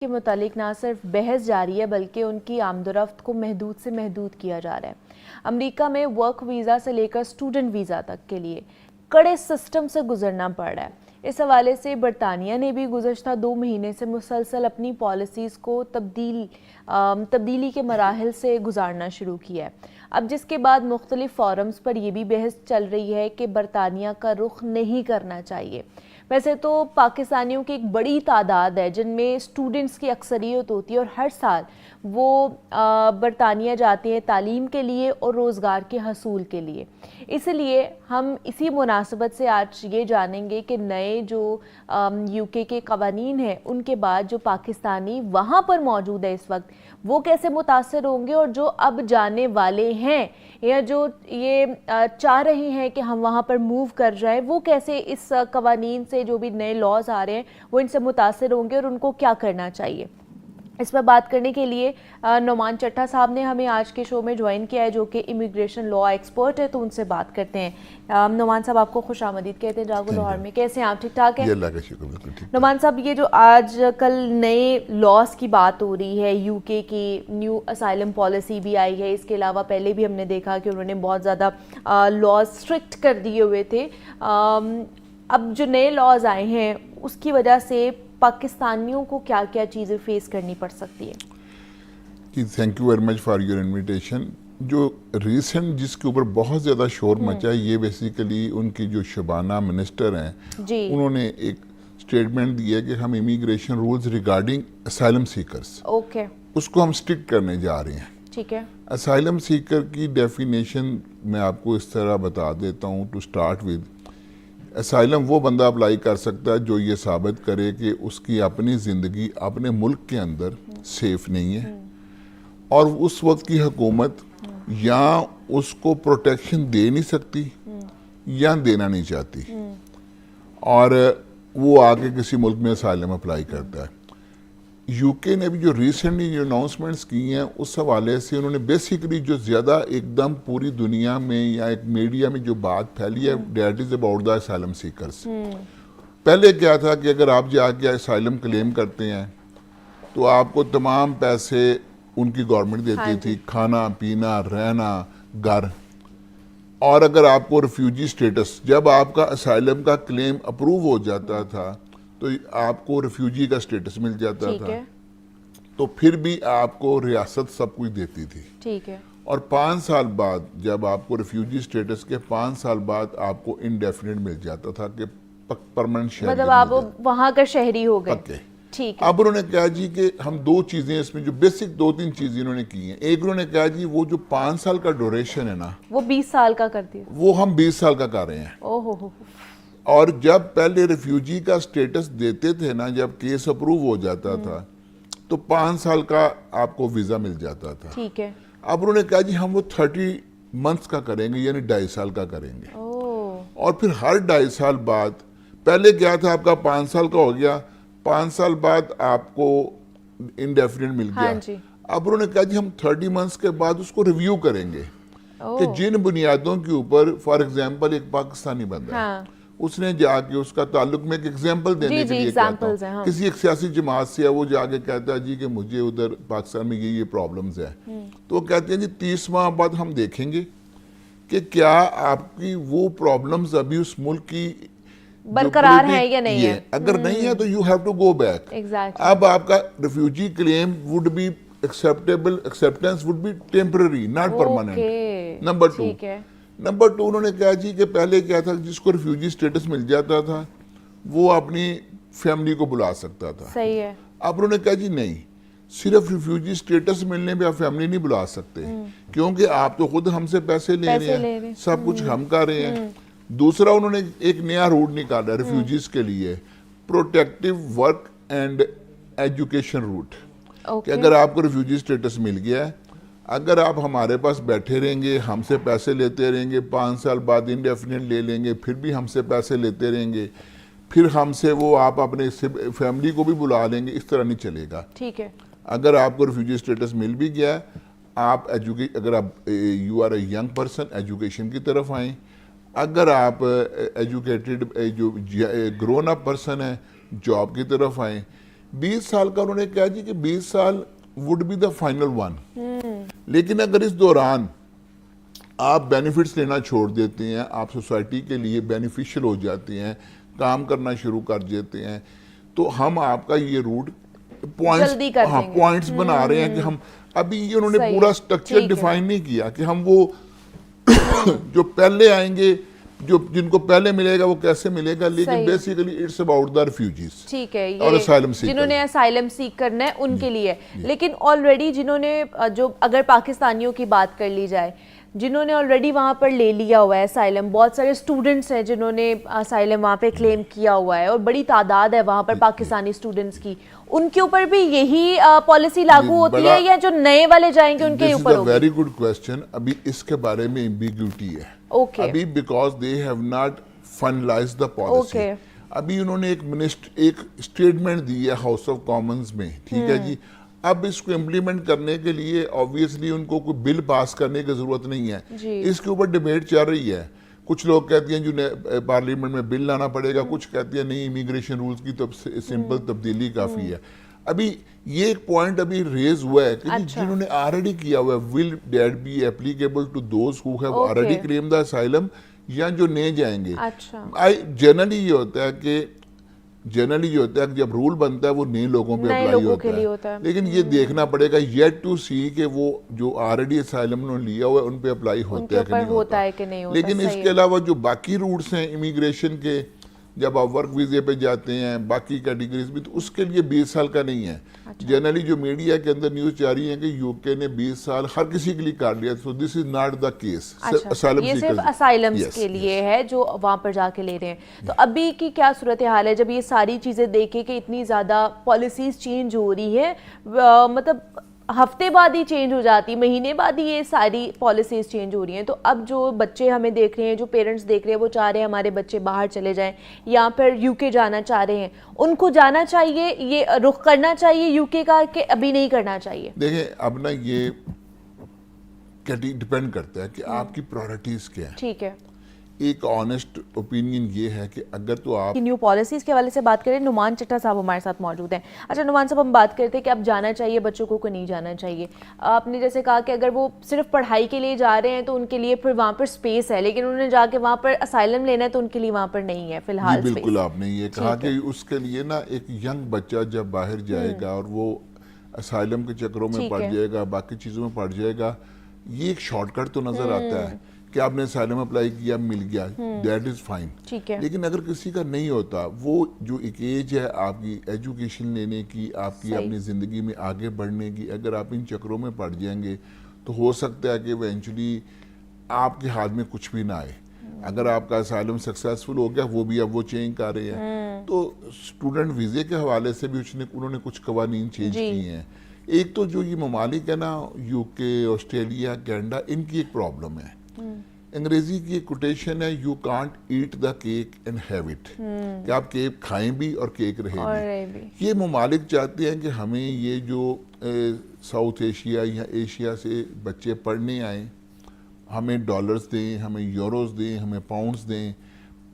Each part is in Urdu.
کے متعلق نہ صرف بحث جاری ہے بلکہ ان کی آمد و رفت کو محدود سے محدود کیا جا رہا ہے۔ امریکہ میں ورک ویزا سے لے کر اسٹوڈنٹ ویزا تک کے لیے کڑے سسٹم سے گزرنا پڑ رہا ہے۔ اس حوالے سے برطانیہ نے بھی گزشتہ 2 مہینے سے مسلسل اپنی پالیسیز کو تبدیلی کے مراحل سے گزارنا شروع کیا ہے۔ اب جس کے بعد مختلف فورمز پر یہ بھی بحث چل رہی ہے کہ برطانیہ کا رخ نہیں کرنا چاہیے۔ ویسے تو پاکستانیوں کی ایک بڑی تعداد ہے جن میں اسٹوڈنٹس کی اکثریت ہوتی ہے اور ہر سال وہ برطانیہ جاتے ہیں تعلیم کے لیے اور روزگار کے حصول کے لیے۔ اس لیے ہم اسی مناسبت سے آج یہ جانیں گے کہ نئے جو یو کے قوانین ہیں ان کے بعد جو پاکستانی وہاں پر موجود ہے اس وقت وہ کیسے متاثر ہوں گے، اور جو اب جانے والے ہیں یا جو یہ چاہ رہے ہیں کہ ہم وہاں پر موو کر جائیں وہ کیسے اس قوانین سے جو بھی نئے لاز آ رہے ہیں وہ ان سے متاثر ہوں گے اور ان کو کیا کرنا چاہیے۔ اس پر بات کرنے کے لیے نعمان چٹھا صاحب نے ہمیں آج کے شو میں جوائن کیا ہے جو کہ امیگریشن لا ایکسپرٹ ہے، تو ان سے بات کرتے ہیں۔ نعمان صاحب آپ کو خوش آمدید کہتے ہیں جاگو لاہور میں، کیسے ہیں آپ؟ ٹھیک ٹھاک ہیں؟ اللہ کا شکر، بالکل ٹھیک۔ نعمان صاحب یہ جو آج کل نئے لاز کی بات ہو رہی ہے، یو کے کی نیو اسائلم پالیسی بھی آئی ہے، اس کے علاوہ پہلے بھی ہم نے دیکھا کہ انہوں نے بہت زیادہ لاز اسٹرکٹ کر دیے ہوئے تھے، اب جو نئے لاز آئے ہیں اس کی وجہ سے پاکستانیوں کو کیا کیا چیزیں فیس کرنی پڑ سکتی ہے؟ جی thank you very much for your invitation. جو ریسنٹ جس کے اوپر بہت زیادہ شور مچا ہے یہ بیسیکلی ان کی جو شبانہ منسٹر ہیں جی انہوں نے ایک اسٹیٹمنٹ دی ہے کہ ہم immigration rules regarding asylum seekers okay اس کو ہم اسٹرکٹ کرنے جا رہے ہیں۔ ٹھیک ہے، اسائلم سیکر کی ڈیفینیشن میں آپ کو اس طرح بتا دیتا ہوں ٹو سٹارٹ ود۔ اسائلم وہ بندہ اپلائی کر سکتا ہے جو یہ ثابت کرے کہ اس کی اپنی زندگی اپنے ملک کے اندر سیف نہیں ہے اور اس وقت کی حکومت یا اس کو پروٹیکشن دے نہیں سکتی یا دینا نہیں چاہتی اور وہ آگے کسی ملک میں اسائلم اپلائی کرتا ہے۔ یو کے نے بھی جو ریسنٹلی جو اناؤنسمنٹس کی ہیں اس حوالے سے انہوں نے بیسیکلی جو زیادہ ایک دم پوری دنیا میں یا ایک میڈیا میں جو بات پھیلی ہے that is about the asylum seekers. پہلے کیا تھا کہ اگر آپ جا کے اسائلم کلیم کرتے ہیں تو آپ کو تمام پیسے ان کی گورنمنٹ دیتی تھی، کھانا پینا رہنا گھر، اور اگر آپ کو ریفیوجی سٹیٹس جب آپ کا اسائلم کا کلیم اپروو ہو جاتا تھا تو آپ کو ریفیوجی کا سٹیٹس مل جاتا تھا، تو پھر بھی آپ کو ریاست سب کچھ دیتی تھی۔ ٹھیک ہے، اور 5 سال بعد جب آپ کو ریفیوجی سٹیٹس کے 5 سال بعد آپ کو انڈیفینٹ مل جاتا تھا کہ پرماننٹ شہری، مطلب آپ وہاں کا شہری ہو گئے۔ پکے۔ ٹھیک ہے، اب انہوں نے کہا جی کہ ہم 2 چیزیں اس میں جو بیسک 2-3 چیزیں انہوں نے کی ہیں۔ ایک انہوں نے کہا جی وہ جو 5 سال کا ڈوریشن ہے نا وہ 20 سال کا کر دیا۔ وہ ہم 20 سال کا کر رہے ہیں۔ اوہ اور جب پہلے ریفیوجی کا سٹیٹس دیتے تھے نا، جب کیس اپروو ہو جاتا تھا تو 5 سال کا آپ کو ویزا مل جاتا تھا۔ ٹھیک ہے، اب انہوں نے کہا جی ہم وہ 30 منتھس کا کریں گے، یعنی 2.5 سال کا کریں گے، اور پھر ہر 2.5 سال بعد پہلے کیا تھا آپ کا 5 سال کا ہو گیا، 5 سال بعد آپ کو انڈیفینٹ مل گیا۔ اب انہوں نے کہا جی ہم 30 منتھس کے بعد اس کو ریویو کریں گے کہ جن بنیادوں کے اوپر فار ایگزامپل ایک پاکستانی بندہ ہے اس نے جا کے اس کا تعلق میں ایک ایگزامپل دینے کے لیے کہتا ہوں، کسی ایک سیاسی جماعت سے ہے، وہ جا کے کہتا ہے جی کہ مجھے ادھر پاکستان میں یہ پرابلمز ہیں، تو وہ کہتے ہیں جی 30 ماہ بعد ہم دیکھیں گے کہ کیا آپ کی وہ پرابلمز ابھی اس ملک کی برقرار ہے یا نہیں ہے۔ اگر نہیں ہے تو you have to go back. اب آپ کا refugee claim would be acceptable, acceptance would be temporary not permanent. Number 2 انہوں نے کہا جی کہ پہلے کیا تھا جس کو ریفیوجی سٹیٹس مل جاتا تھا وہ اپنی فیملی کو بلا سکتا تھا۔ صحیح ہے۔ اب انہوں نے کہا جی نہیں، صرف ریفیوجی سٹیٹس ملنے پہ آپ فیملی نہیں بلا سکتے کیونکہ آپ تو خود ہم سے پیسے لے رہے ہیں، سب کچھ ہم کر رہے ہیں۔ دوسرا انہوں نے ایک نیا روٹ نکالا ریفیوجیز کے لیے، protective work and education route, کہ اگر آپ کو ریفیوجی سٹیٹس مل گیا ہے، اگر آپ ہمارے پاس بیٹھے رہیں گے، ہم سے پیسے لیتے رہیں گے، 5 سال بعد انڈیفینٹ لے لیں گے، پھر بھی ہم سے پیسے لیتے رہیں گے، پھر ہم سے وہ آپ اپنے فیملی کو بھی بلا لیں گے، اس طرح نہیں چلے گا۔ ٹھیک ہے، اگر آپ کو ریفیوجی سٹیٹس مل بھی گیا ہے، آپ اگر آپ you are a young person education کی طرف آئیں، اگر آپ ایجوکیٹڈ جو گرون اپ پرسن ہیں جاب کی طرف آئیں، 20 سال کا انہوں نے کہا جی کہ 20 سال would be the final one, لیکن اگر اس دوران آپ بینیفٹس لینا چھوڑ دیتے ہیں، آپ سوسائٹی کے لیے بینیفیشل ہو جاتے ہیں، کام کرنا شروع کر دیتے ہیں، تو ہم آپ کا یہ روٹ پوائنٹس بنا رہے ہیں کہ ہم ابھی یہ انہوں نے پورا سٹرکچر ڈیفائن نہیں کیا کہ ہم وہ جو پہلے آئیں گے جو جن کو پہلے ملے گا وہ کیسے ملے گا، لیکن basically it's about the refugees, ٹھیک ہے، اور اسائلم سیکر جنہوں نے اسائلم سیک کرنا ہے ان کے لیے. لیکن آلریڈی جنہوں نے جو اگر پاکستانیوں کی بات کر لی جائے جنہوں نے آلریڈی وہاں پر لے لیا ہوا ہے اسائلم، بہت سارے اسٹوڈنٹس ہیں جنہوں نے اسائلم وہاں پہ کلیم کیا ہوا ہے اور بڑی تعداد ہے وہاں پر پاکستانی اسٹوڈنٹس کی، ان کے اوپر بھی یہی پالیسی لاگو ہوتی ہے یا جو نئے والے جائیں گے ان کے اوپر ہوگی؟ Very good question. ابھی اس کے بارے میں ایمبیگوٹی ہے ابھی، because they have not finalised the policy. ابھی انہوں نے ایک اسٹیٹمنٹ دی ہے ہاؤس آف کامنز میں، ٹھیک ہے جی. اب اس کو امپلیمنٹ کرنے کے لیے آبویسلی ان کو کوئی بل پاس کرنے کی ضرورت نہیں ہے. اس کے اوپر ڈیبیٹ چل رہی ہے. کچھ لوگ کہتے ہیں جو پارلیمنٹ میں بل لانا پڑے گا، کچھ کہتے ہیں نہیں امیگریشن رولز کی تو سمپل تبدیلی کافی ہے. ابھی یہ ایک پوائنٹ ابھی ریز ہوا ہے کہ جنہوں نے آلریڈی کیا ہوا ہے will that be applicable to those who have already claim the asylum یا جو نئے جائیں گے. جنرلی یہ ہوتا ہے کہ جب رول بنتا ہے وہ نئے لوگوں پہ اپلائی ہوتا ہے، لیکن یہ دیکھنا پڑے گا یٹ ٹو سی کہ وہ جو آلریڈی اسائلم انہوں نے لیا ہوا ہے ان پہ اپلائی ہوتا ہے کہ نہیں ہوتا. لیکن اس کے علاوہ جو باقی روٹس ہیں امیگریشن کے، جب آپ ورک ویزے پہ جاتے ہیں باقی کیٹیگریز بھی، تو اس کے لیے 20 سال کا نہیں ہے. جنرلی جو میڈیا کے اندر نیوز جا رہی ہے کہ یو کے نے 20 سال ہر کسی کے لیے کر لیا، سو دس از ناٹ دا کیس. یہ صرف اسائلمز کے لیے ہے جو وہاں پر جا کے لے رہے ہیں. تو ابھی کی کیا صورتحال ہے جب یہ ساری چیزیں دیکھیں کہ اتنی زیادہ پالیسیز چینج ہو رہی ہے، مطلب ہفتے بعد ہی چینج ہو جاتی، مہینے بعد ہی یہ ساری پالیسیز چینج ہو رہی ہیں، تو اب جو بچے ہمیں دیکھ رہے ہیں، جو پیرنٹس دیکھ رہے ہیں، وہ چاہ رہے ہیں ہمارے بچے باہر چلے جائیں یا پھر یو کے جانا چاہ رہے ہیں، ان کو جانا چاہیے، یہ رخ کرنا چاہیے یو کے کا کہ ابھی نہیں کرنا چاہیے؟ دیکھیں اب نا یہ ڈیپینڈ کرتا ہے کہ آپ کی پرائرٹیز کیا ہیں. ٹھیک ہے. ایک آنیسٹ اوپینین یہ ہے کہ اگر تو آپ نیو پالیسیز کے حوالے سے بات کریں، نعمان چٹھا صاحب ہمارے ساتھ موجود ہیں. اچھا نعمان صاحب، ہم بات کرتے ہیں کہ اب جانا چاہیے بچوں کو نہیں جانا چاہیے. آپ نے جیسے کہا کہ اگر وہ صرف پڑھائی کے لیے جا رہے ہیں تو ان کے لیے پھر وہاں پر سپیس ہے، لیکن انہوں نے جا کے وہاں پر اسائلم لینا ہے تو ان کے لیے وہاں پر نہیں ہے فی الحال. بالکل آپ نے یہ کہا کہ اس کے لیے نا ایک ینگ بچہ جب باہر جائے گا اور وہ اسائلم کے چکروں میں پڑ جائے گا، باقی چیزوں میں پڑ جائے گا، یہ ایک شارٹ کٹ تو نظر آتا ہے کہ آپ نے اسائلم اپلائی کیا مل گیا، دیٹ از فائن. لیکن اگر کسی کا نہیں ہوتا، وہ جو ایک ایج ہے آپ کی ایجوکیشن لینے کی، آپ کی اپنی زندگی میں آگے بڑھنے کی، اگر آپ ان چکروں میں پڑ جائیں گے تو ہو سکتا ہے کہ ایونچولی آپ کے ہاتھ میں کچھ بھی نہ آئے. اگر آپ کا اسائلم سکسیسفل ہو گیا، وہ بھی اب وہ چینج کر رہے ہیں. تو اسٹوڈنٹ ویزے کے حوالے سے بھی انہوں نے کچھ قوانین چینج کیے ہیں. ایک تو جو یہ ممالک ہے نا، یو کے، آسٹریلیا، کینیڈا، ان کی ایک پرابلم ہے. انگریزی کی ایک کوٹیشن ہے، you can't eat the cake and have it, کہ آپ کیک کھائیں بھی اور کیک رہے بھی. یہ ممالک چاہتے ہیں کہ ہمیں یہ جو ساؤتھ ایشیا یا ایشیا سے بچے پڑھنے آئیں، ہمیں ڈالرز دیں، ہمیں یوروز دیں، ہمیں پاؤنڈز دیں،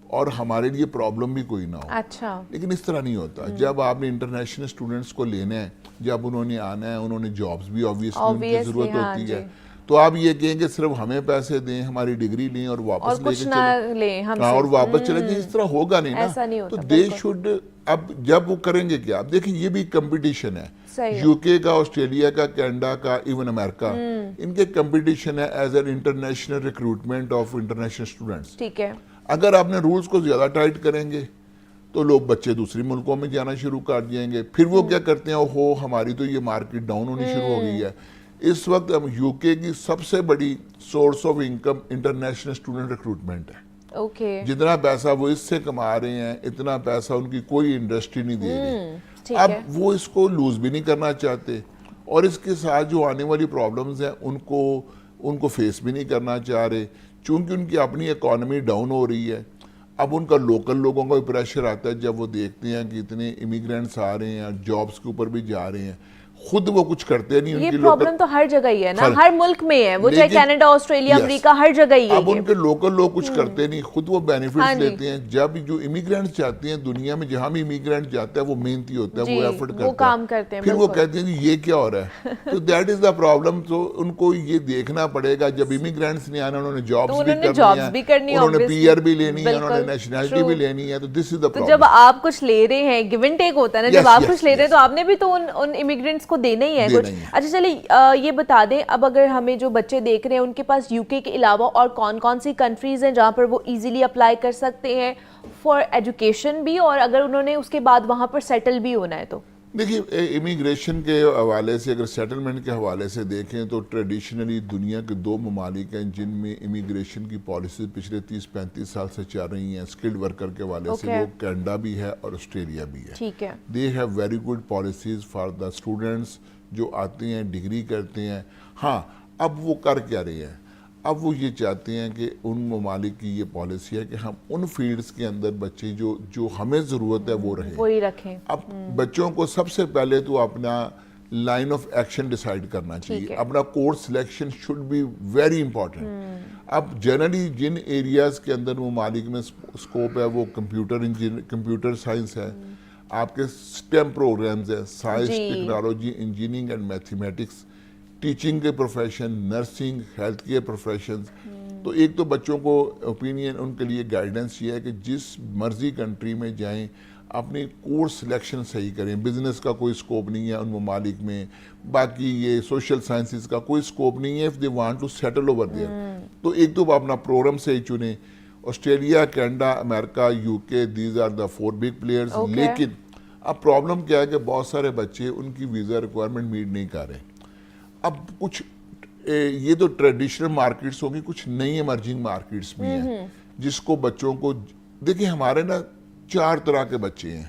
اور ہمارے لیے پرابلم بھی کوئی نہ ہو. اچھا. لیکن اس طرح نہیں ہوتا. جب آپ نے انٹرنیشنل اسٹوڈنٹس کو لینا ہے، جب انہوں نے آنا ہے، انہوں نے جابز بھی آبویسلی ان کی ضرورت ہوتی ہے، تو آپ یہ کہیں کہ صرف ہمیں پیسے دیں، ہماری ڈگری لیں اور واپس لے کے چلیں، اور واپس چلیں گے، اس طرح ہوگا نہیں نا. تو دے شوڈ، اب جب وہ کریں گے کیا؟ اب دیکھیں یہ بھی کمپٹیشن ہے، یو کے کا، آسٹریلیا کا، کینیڈا کا، ایون امریکہ، ان کے کمپٹیشن ہے as an international recruitment of international students. ٹھیک ہے. اگر آپ نے رولز کو زیادہ ٹائٹ کریں گے تو لوگ بچے دوسری ملکوں میں جانا شروع کر دیں گے. پھر وہ کیا کرتے ہیں، اوہو ہماری تو یہ مارکیٹ ڈاؤن ہونی شروع ہو گئی ہے. اس وقت یو کے کی سب سے بڑی source of income international student recruitment ہے. جتنا پیسہ وہ اس سے کما رہے ہیں، اتنا پیسہ ان کی کوئی انڈسٹری نہیں دے رہی. اب وہ اس کو لوز بھی نہیں کرنا چاہتے، اور اس کے ساتھ جو آنے والی پرابلمز ہیں ان کو فیس بھی نہیں کرنا چاہ رہے، چونکہ ان کی اپنی اکانومی ڈاؤن ہو رہی ہے. اب ان کا لوکل لوگوں کا بھی پریشر آتا ہے جب وہ دیکھتے ہیں کہ اتنے امیگرینٹس آ رہے ہیں اور جابز کے اوپر بھی جا رہے ہیں. خود وہ کچھ کرتے نہیں. یہ پرابلم تو ہر جگہ ہی ہے نا, ہر ملک میں ہے وہ, چاہے کینیڈا, آسٹریلیا, امریکہ, ہر جگہ ہی ہے. اب ان کے لوکل لوگ کچھ کرتے نہیں, خود وہ بینیفٹس لیتے ہیں. جب جو امیگرینٹس جاتے ہیں دنیا میں, جہاں بھی امیگرینٹ جاتا ہے وہ محنتی ہوتا ہے, وہ ایفرٹ کرتا ہے, پھر وہ کہتے ہیں یہ کیا ہو رہا ہے. تو دیٹ از دا پرابلم. تو ان کو یہ دیکھنا پڑے گا, جب امیگرینٹس نے آنا انہوں نے جابس بھی کرنی ہے, انہوں نے پی آر بھی لینی ہے, انہوں نے نیشنلٹی بھی لینی ہے. تو دس از دا پرابلم. جب آپ کچھ لے رہے ہیں, گیو اینڈ ٹیک ہوتا ہے نا, جب آپ کچھ لے رہے ہیں تو آپ نے بھی تو ان امیگرینٹس کو دینا ہی ہے کچھ. اچھا چلیے یہ بتا دیں, اب اگر ہمیں جو بچے دیکھ رہے ہیں ان کے پاس یو کے علاوہ اور کون کون سی کنٹریز ہیں جہاں پر وہ ایزیلی اپلائی کر سکتے ہیں فار ایجوکیشن بھی, اور اگر انہوں نے اس کے بعد وہاں پر سیٹل بھی ہونا ہے تو؟ دیکھیے امیگریشن کے حوالے سے, اگر سیٹلمنٹ کے حوالے سے دیکھیں تو ٹریڈیشنلی دنیا کے 2 ممالک ہیں جن میں امیگریشن کی پالیسیز پچھلے 30-35 سال سے چل رہی ہیں اسکلڈ ورکر کے حوالے سے. وہ کینیڈا بھی ہے اور آسٹریلیا بھی ہے. ٹھیک ہے. They have very good policies for the students جو آتے ہیں ڈگری کرتے ہیں. ہاں اب وہ کر کیا رہے ہیں, اب وہ یہ چاہتے ہیں کہ ان ممالک کی یہ پالیسی ہے کہ ہم ان فیلڈز کے اندر بچے جو ہمیں ضرورت ہے وہ رہیں, وہی رکھیں. اب بچوں کو سب سے پہلے تو اپنا لائن آف ایکشن ڈیسائیڈ کرنا چاہیے, اپنا course selection should be very important. اب جنرلی جن ایریاز کے اندر ممالک میں اسکوپ ہے وہ کمپیوٹر سائنس ہے, آپ کے STEM پروگرامز ہیں, science, technology, engineering and mathematics, teaching کے profession, nursing, health care professions. تو ایک تو بچوں کو اوپینین ان کے لیے گائیڈنس یہ ہے کہ جس مرضی کنٹری میں جائیں اپنی کورس سلیکشن صحیح کریں. بزنس کا کوئی اسکوپ نہیں ہے ان ممالک میں, باقی یہ سوشل سائنسز کا کوئی اسکوپ نہیں ہے if they want to settle over there. تو ایک تو اپنا پروگرام صحیح چنیں. آسٹریلیا, کینیڈا, امریکہ, U K, these are the 4 big players. لیکن اب پرابلم کیا ہے کہ بہت سارے بچے ان کی ویزا ریکوائرمنٹ میٹ نہیں کر رہے. اب کچھ یہ تو ٹریڈیشنل مارکیٹس ہوگی, کچھ نئی ایمرجنگ مارکیٹس بھی ہیں جس کو بچوں کو دیکھیں. ہمارے نا 4 طرح کے بچے ہیں.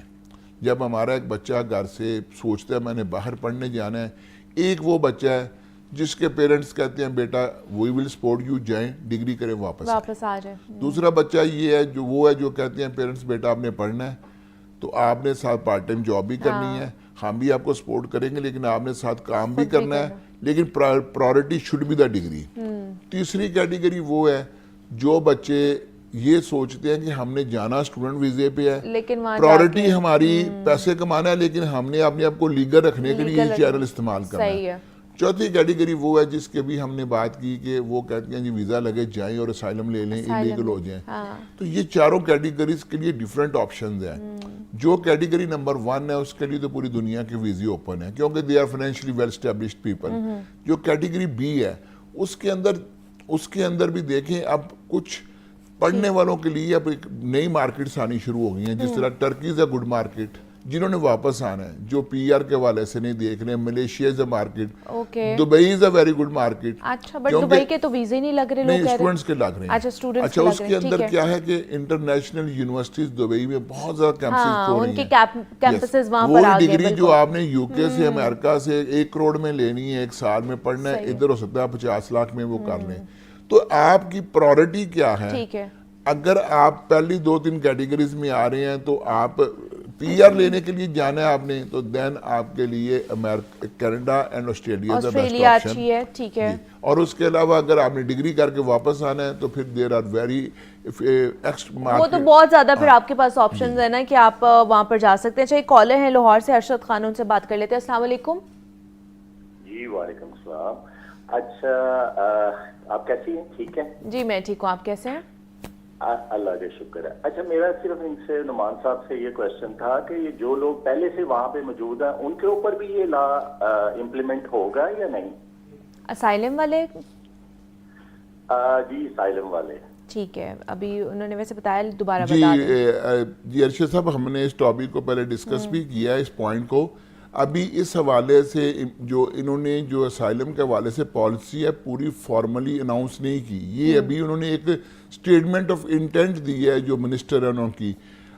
جب ہمارا ایک بچہ گھر سے سوچتا ہے میں نے باہر پڑھنے جانا ہے, ایک وہ بچہ ہے جس کے پیرنٹس کہتے ہیں بیٹا وی ول سپورٹ یو, جائیں ڈگری کریں واپس آ جائیں. دوسرا بچہ یہ ہے جو کہتے ہیں پیرنٹس بیٹا آپ نے پڑھنا ہے تو آپ نے ساتھ پارٹ ٹائم جاب بھی کرنی ہے, ہم بھی آپ کو سپورٹ کریں گے لیکن آپ نے ساتھ کام بھی کرنا ہے, لیکن priority should be the degree. تیسری کیٹیگری وہ ہے جو بچے یہ سوچتے ہیں کہ ہم نے جانا اسٹوڈنٹ ویزے پہ ہے, لیکن پرائورٹی ہماری پیسے کمانا ہے, لیکن ہم نے اپنے آپ کو لیگل رکھنے کے لیے یہ چینل استعمال کرنا ہے. چوتھی کیٹیگری وہ ہے جس کے بھی ہم نے بات کی کہ وہ کہتے ہیں جی ویزا لگے جائیں اور اسائلم لے لیں, انلیگل ہو جائیں. تو یہ چاروں کیٹیگریز کے لیے ڈیفرنٹ آپشنز ہیں. جو کیٹیگری نمبر 1 ہے اس کے لیے تو پوری دنیا کے ویزے اوپن ہیں کیونکہ they are financially well established people. جو کیٹیگری B ہے اس کے اندر بھی دیکھیں اب کچھ پڑھنے والوں کے لیے اب ایک نئی مارکیٹس آنی شروع ہو گئی ہیں, جس طرح Turkey is a good market جنہوں نے واپس آنا ہے, جو پی آر کے حوالے سے نہیں دیکھ رہے. Malaysia is a market, Dubai is a very good market. اچھا بٹ دبئی کے تو ویزے نہیں لگ رہے, نہیں اسٹوڈنٹس کے لگ رہے ہیں. اچھا اس کے اندر کیا ہے کہ انٹرنیشنل یونیورسٹیز دبئی میں بہت زیادہ کیمپسز ہو رہی ہیں. کیمپسز وہاں پر آ گئے. وہ ڈگری جو آپ نے یو کے سے امریکہ سے 1 کروڑ میں لینی ہے, 1 سال میں پڑھنا ہے, ادھر ہو سکتا ہے 50 لاکھ میں وہ کر لیں. تو آپ کی پرائورٹی کیا ہے؟ اگر آپ پہلی 2-3 کیٹیگریز میں آ رہے ہیں تو آپ پی آر لینے کے لیے جانا ہے آپ نے, تو دین آپ کے لیے کینیڈا اینڈ آسٹریلیا اچھی ہے. ٹھیک ہے. اور اس کے علاوہ اگر آپ نے ڈگری کر کے واپس آنا ہے تو پھر دیر آر ویری وہ تو بہت زیادہ پھر آپ کے پاس آپشنز ہیں نا کہ آپ وہاں پر جا سکتے ہیں. چاہے کالر ہیں لاہور سے, ارشد خان, ان سے بات کر لیتے ہیں. السلام علیکم. جی وعلیکم السلام. اچھا آپ کیسی ہیں؟ ٹھیک ہے جی میں ٹھیک ہوں, آپ کیسے ہیں؟ اللہ کا شکر ہے. اچھا میرا صرف ان سے نعمان صاحب سے یہ کوشچن تھا کہ یہ جو لوگ پہلے سے وہاں پہ موجود ہیں ان کے اوپر بھی یہ لا امپلیمنٹ ہوگا یا نہیں؟ اسائلم والے؟ جی اسائلم والے. ٹھیک ہے, ابھی انہوں نے ویسے بتایا, دوبارہ بتا دیں. جی ارشد صاحب ہم نے اس ٹاپک کو پہلے ڈسکس بھی کیا ہے, اس پوائنٹ کو. ابھی اس حوالے سے جو انہوں نے جو اسائلم کے حوالے سے پالیسی ہے پوری فارملی اناؤنس نہیں کی. یہ ابھی انہوں نے ایک اسٹیٹمنٹ آف انٹینٹ دی ہے جو منسٹر ہے انہوں کی,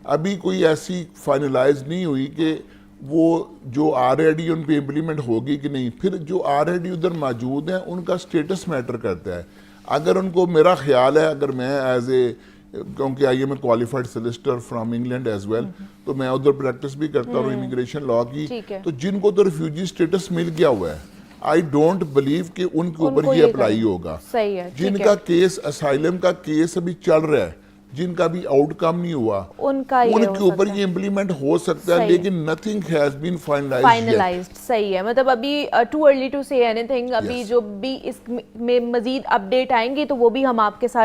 ابھی کوئی ایسی فائنلائز نہیں ہوئی کہ وہ جو آلریڈی ان پہ امپلیمنٹ ہوگی کہ نہیں. پھر جو آلریڈی ادھر موجود ہیں ان کا اسٹیٹس میٹر کرتا ہے. اگر ان کو, میرا خیال ہے, اگر میں ایز اے کیونکہ I am a qualified solicitor from England as well, تو میں ادھر پریکٹس بھی کرتا ہوں امیگریشن لا کی. تو جن کو تو ریفیوجی اسٹیٹس مل گیا ہوا ہے, آئی ڈونٹ بلیو کہ ان کے اوپر یہ اپلائی ہوگا. جن کا کیس اسائلم کا کیس ابھی چل رہا ہے, جن کا بھی آؤٹ کم نہیں ہوا, ان کے اوپر یہ امپلیمنٹ ہو سکتا ہے, لیکن نتھنگ ہیز بین فائنلائزڈ. صحیح ہے, مطلب ابھی ٹو ارلی ٹو سے اینی تھنگ. ابھی جو بھی اس میں مزید اپڈیٹ آئیں گی تو وہ بھی ہم آپ کے ساتھ